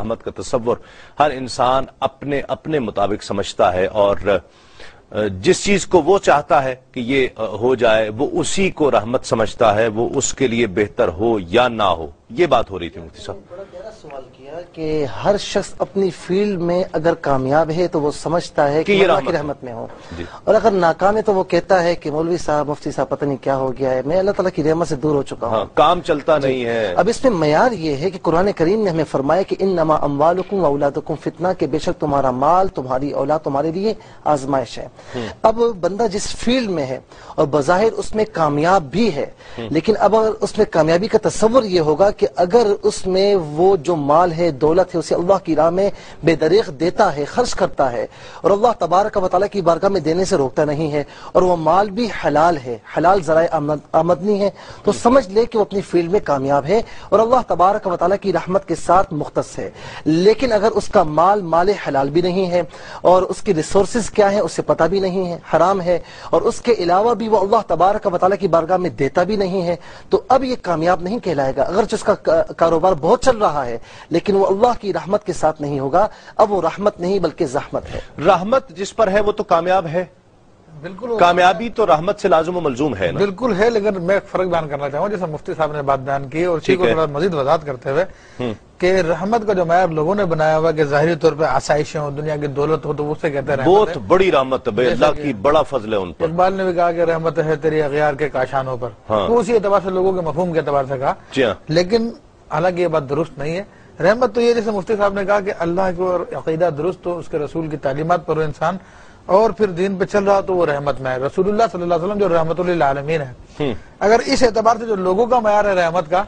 رحمت کا تصور ہر انسان اپنے اپنے مطابق سمجھتا ہے، اور جس چیز کو وہ چاہتا ہے کہ یہ ہو جائے وہ اسی کو رحمت سمجھتا ہے، وہ اس کے لیے بہتر ہو یا نہ ہو۔ یہ بات ہو رہی تھی مفتی صاحب۔ بڑا گہرا سوال کیا کہ ہر شخص اپنی فیلڈ میں اگر کامیاب ہے تو وہ سمجھتا ہے کہ اللہ کی رحمت میں ہو، اور اگر ناکام ہے تو وہ کہتا ہے کہ مولوی صاحب، مفتی صاحب، پتہ نہیں کیا ہو گیا ہے، میں اللہ تعالیٰ کی رحمت سے دور ہو چکا ہوں، کام چلتا نہیں ہے۔ اب اس میں معیار یہ ہے کہ قرآن کریم نے ہمیں فرمایا کہ انما اموالکم واولادکم فتنہ، کہ بے شک تمہارا مال، تمہاری اولاد تمہارے لیے آزمائش ہے۔ اب بندہ جس فیلڈ میں ہے اور بظاہر اس میں کامیاب بھی ہے، لیکن اب اگر اس میں کامیابی کا تصور یہ ہوگا کہ اگر اس میں وہ جو مال ہے، دولت ہے، اسے اللہ کی راہ میں بے دریغ دیتا ہے، خرچ کرتا ہے، اور اللہ تبارک و تعالیٰ کی بارگاہ میں دینے سے روکتا نہیں ہے، اور وہ مال بھی حلال ہے، حلال ذرائع آمدنی ہے، تو سمجھ لے کہ وہ اپنی فیلڈ میں کامیاب ہے اور اللہ تبارک و تعالیٰ کی رحمت کے ساتھ مختص ہے۔ لیکن اگر اس کا مال حلال بھی نہیں ہے، اور اس کی ریسورسز کیا ہیں اسے پتہ بھی نہیں ہے، حرام ہے، اور اس کے علاوہ بھی وہ اللہ تبارک و تعالیٰ کی بارگاہ میں دیتا بھی نہیں ہے، تو اب یہ کامیاب نہیں کہلائے گا۔ اگرچہ اس کا کاروبار بہت چل رہا ہے لیکن وہ اللہ کی رحمت کے ساتھ نہیں ہوگا، اب وہ رحمت نہیں بلکہ زحمت ہے۔ رحمت جس پر ہے وہ تو کامیاب ہے، بالکل کامیابی تو رحمت سے لازم و ملزوم ہے نا۔ بالکل ہے، لیکن میں ایک فرق بیان کرنا چاہوں جیسا مفتی صاحب نے بات بیان کی، اور اسی کو تھوڑا مزید وضاحت کرتے ہوئے کہ رحمت کا جو معیار لوگوں نے بنایا ہوا کہ ظاہری طور پہ آسائشیں ہو، دنیا کی دولت ہو، تو وہ سے کہتے ہیں رحمت بہت بڑی رحمت ہے، اللہ کی بڑا فضل ہے ان پر۔ اقبال نے بھی کہا کہ رحمت ہے تیری اغیار کے کاشانوں پر، تو اسی اعتبار سے لوگوں کے مفہوم کے اعتبار سے کہا، لیکن حالانکہ یہ بات درست نہیں ہے۔ رحمت تو یہ جیسے مفتی صاحب نے کہا کہ اللہ کو عقیدہ درست ہو، اس کے رسول کی تعلیمات پر انسان اور پھر دین پہ چل رہا تو وہ رحمت میں ہے۔ رسول اللہ صلی اللہ علیہ وسلم جو رحمت للعالمین ہے، اگر اس اعتبار سے جو لوگوں کا معیار ہے رحمت کا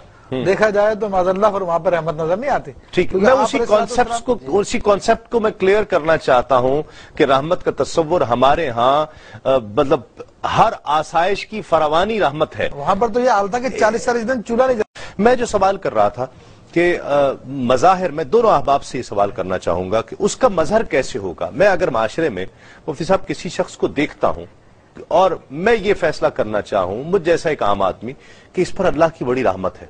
دیکھا جائے تو معاذ اللہ پر وہاں پر رحمت نظر نہیں آتی۔ ٹھیک، میں اسی کانسیپٹ کو میں کلیئر کرنا چاہتا ہوں کہ رحمت کا تصور ہمارے ہاں مطلب ہر آسائش کی فراوانی رحمت ہے، وہاں پر تو یہ حال تھا کہ 40 دن چولہا نہیں جلتا۔ میں جو سوال کر رہا تھا کہ مظاہر، میں دونوں احباب سے یہ سوال کرنا چاہوں گا کہ اس کا مظہر کیسے ہوگا۔ میں اگر معاشرے میں مفتی صاحب کسی شخص کو دیکھتا ہوں اور میں یہ فیصلہ کرنا چاہوں، مجھ جیسا ایک عام آدمی، کہ اس پر اللہ کی بڑی رحمت ہے،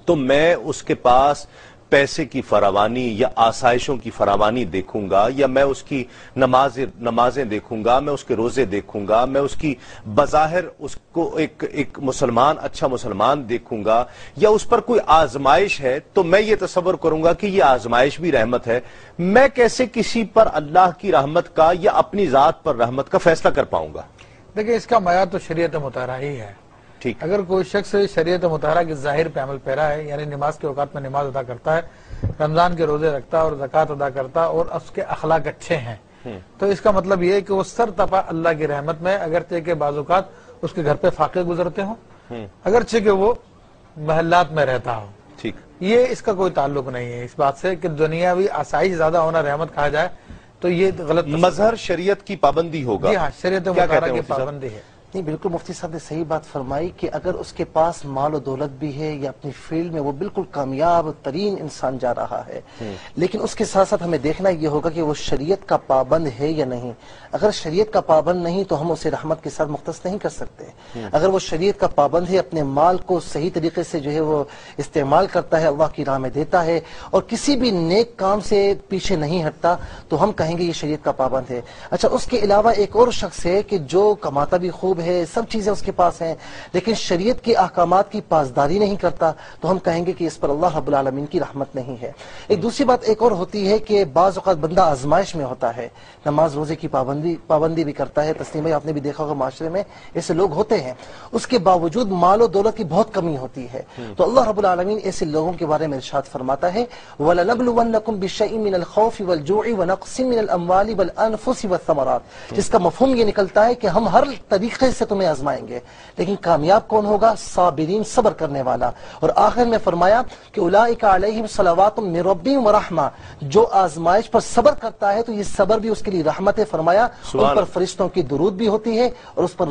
تو میں اس کے پاس پیسے کی فراوانی یا آسائشوں کی فراوانی دیکھوں گا، یا میں اس کی نمازیں دیکھوں گا، میں اس کے روزے دیکھوں گا، میں اس کی بظاہر اس کو ایک مسلمان، اچھا مسلمان دیکھوں گا، یا اس پر کوئی آزمائش ہے تو میں یہ تصور کروں گا کہ یہ آزمائش بھی رحمت ہے۔ میں کیسے کسی پر اللہ کی رحمت کا یا اپنی ذات پر رحمت کا فیصلہ کر پاؤں گا؟ دیکھیں، اس کا معیار تو شریعت مطہرہ ہی ہے۔ اگر کوئی شخص شریعت مطہرہ کی ظاہر پہ عمل پیرا ہے، یعنی نماز کے اوقات میں نماز ادا کرتا ہے، رمضان کے روزے رکھتا ہے اور زکوٰۃ ادا کرتا ہے، اور اس کے اخلاق اچھے ہیں، تو اس کا مطلب یہ ہے کہ وہ سر تپا اللہ کی رحمت میں، اگرچہ کہ بعض اوقات اس کے گھر پہ فاقے گزرتے ہوں، اگرچہ کہ وہ محلات میں رہتا ہو، یہ اس کا کوئی تعلق نہیں ہے اس بات سے کہ دنیاوی آسائش زیادہ ہونا رحمت کہا جائے، تو یہ غلط مظہر شریعت کی پابندی ہوگا۔ جی ہاں، شریعت مطہرہ کی پابندی ہے۔ نہیں، بالکل مفتی صاحب نے صحیح بات فرمائی کہ اگر اس کے پاس مال و دولت بھی ہے یا اپنی فیلڈ میں وہ بالکل کامیاب ترین انسان جا رہا ہے، لیکن اس کے ساتھ ساتھ ہمیں دیکھنا یہ ہوگا کہ وہ شریعت کا پابند ہے یا نہیں۔ اگر شریعت کا پابند نہیں تو ہم اسے رحمت کے ساتھ مختص نہیں کر سکتے۔ اگر وہ شریعت کا پابند ہے، اپنے مال کو صحیح طریقے سے جو ہے وہ استعمال کرتا ہے، اللہ کی راہ میں دیتا ہے، اور کسی بھی نیک کام سے پیچھے نہیں ہٹتا، تو ہم کہیں گے یہ شریعت کا پابند ہے۔ اچھا، اس کے علاوہ ایک اور شخص ہے کہ جو کماتا بھی خوب ہے، سب چیزیں اس کے پاس ہیں، لیکن شریعت کے احکامات کی پاسداری نہیں کرتا، تو ہم کہیں گے کہ اس پر اللہ رب العالمین کی رحمت نہیں ہے۔ ایک دوسری بات ایک اور ہوتی ہے کہ بعض اوقات بندہ آزمائش میں ہوتا ہے، نماز روزے کی پابندی بھی کرتا ہے، تسلیم بھائی آپ نے بھی دیکھا ہوگا معاشرے میں ایسے لوگ ہوتے ہیں، اس کے باوجود مال و دولت کی بہت کمی ہوتی ہے، تو اللہ رب العالمین ایسے لوگوں کے بارے میں ارشاد فرماتا ہے وَلَنَبْلُوَنَّكُمْ بِشَيْءٍ مِّنَ الْخَوْفِ وَالْجُوعِ وَنَقْصٍ مِّنَ الْأَمْوَالِ وَالْأَنفُسِ وَالثَّمَرَاتِ، جس کا مفہوم یہ نکلتا ہے کہ ہم ہر طریقے سے تمہیں آزمائیں گے، لیکن کامیاب کون ہوگا؟ صابرین، صبر کرنے والا۔ اور آخر میں فرمایا کہ اولئک علیہم صلوات من ربہم ورحمہ، جو آزمائش پر صبر کرتا ہے تو یہ صبر بھی اس کے لیے رحمت ہے، فرمایا ان پر فرشتوں کی درود بھی ہوتی ہے اور اس پر